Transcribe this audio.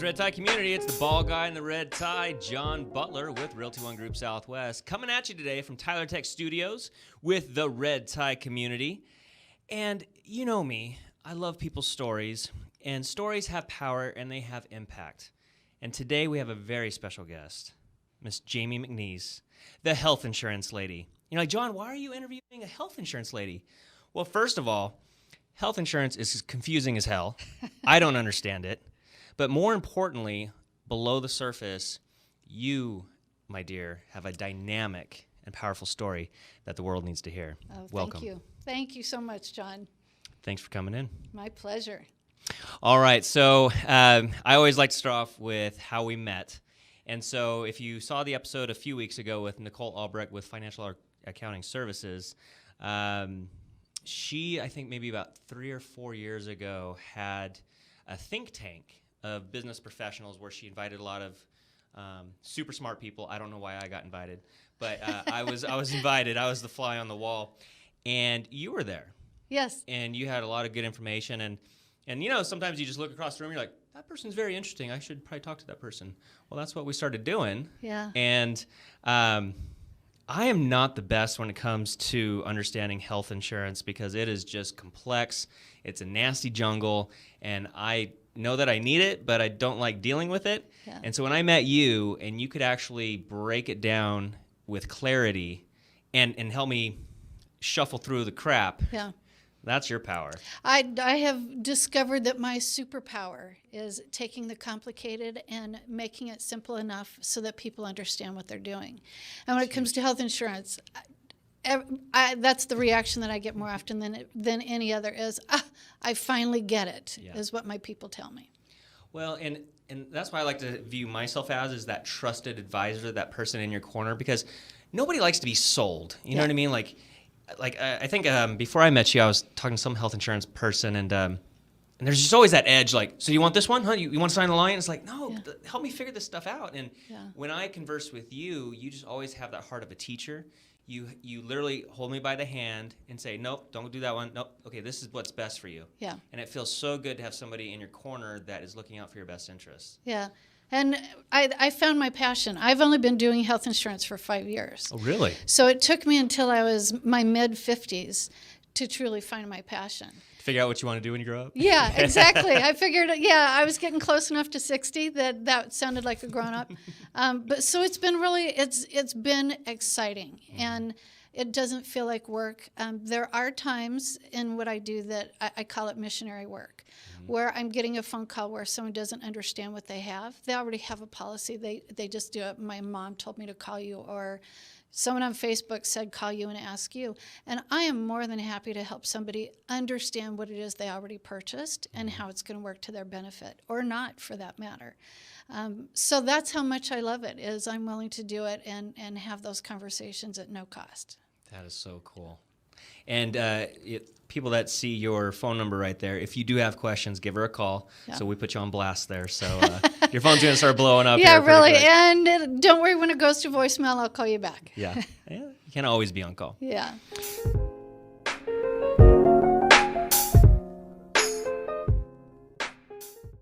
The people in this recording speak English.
Red Tie Community. It's the ball guy in the red tie, John Butler with Realty One Group Southwest, coming at you today from Tyler Tech Studios with the Red Tie Community. And you know me, I love people's stories, and stories have power and they have impact. And today we have a very special guest, Miss Jami McNees, the health insurance lady. You're like, John, why are you interviewing a health insurance lady? Well, first of all, health insurance is confusing as hell. I don't understand it. But more importantly, below the surface, you, my dear, have a dynamic and powerful story that the world needs to hear. Oh, Welcome. Thank you. Thank you so much, John. Thanks for coming in. My pleasure. All right, so I always like to start off with how we met. And so if you saw the episode a few weeks ago with Nicole Albrecht with Financial Accounting Services, she, I think maybe about 3 or 4 years ago, had a think tank of business professionals where she invited a lot of super smart people. I don't know why I got invited, but I was invited. I was the fly on the wall, and you were there. Yes. And you had a lot of good information, and you know, sometimes you just look across the room, you're like, that person's very interesting. I should probably talk to that person. Well, that's what we started doing. Yeah. And I am not the best when it comes to understanding health insurance because it is just complex. It's a nasty jungle, and I know that I need it, but I don't like dealing with it. Yeah. And so when I met you and you could actually break it down with clarity and help me shuffle through the crap, Yeah. that's your power. I have discovered that my superpower is taking the complicated and making it simple enough so that people understand what they're doing. And when it comes to health insurance, that's the reaction that I get more often than any other is, I finally get it, is what my people tell me. Well, and that's why I like to view myself as is that trusted advisor, that person in your corner, because nobody likes to be sold. You know what I mean? Like I think before I met you, I was talking to some health insurance person, and there's just always that edge, like, so you want this one? Huh? You want to sign the line? It's like, no, help me figure this stuff out. And when I converse with you, you just always have that heart of a teacher. You literally hold me by the hand and say, nope, don't do that one. Nope, okay, this is what's best for you. Yeah. And it feels so good to have somebody in your corner that is looking out for your best interests. Yeah. And I found my passion. I've only been doing health insurance for 5 years. Oh, really? So it took me until I was my mid-50s to truly find my passion. Figure out what you want to do when you grow up? Yeah, exactly. I figured, I was getting close enough to 60 that sounded like a grown-up. But so it's been really, it's been exciting, and it doesn't feel like work. There are times in what I do that I call it missionary work, where I'm getting a phone call where someone doesn't understand what they have. They already have a policy. They just do it. My mom told me to call you, or someone on Facebook said, call you and ask you. And I am more than happy to help somebody understand what it is they already purchased and how it's going to work to their benefit, or not for that matter. So that's how much I love it, is I'm willing to do it and have those conversations at no cost. That is so cool. And people that see your phone number right there, if you do have questions, give her a call. Yeah. So we put you on blast there. So your phone's going to start blowing up. Yeah, here really. Quick. And don't worry, when it goes to voicemail, I'll call you back. Yeah. You can't always be on call. Yeah.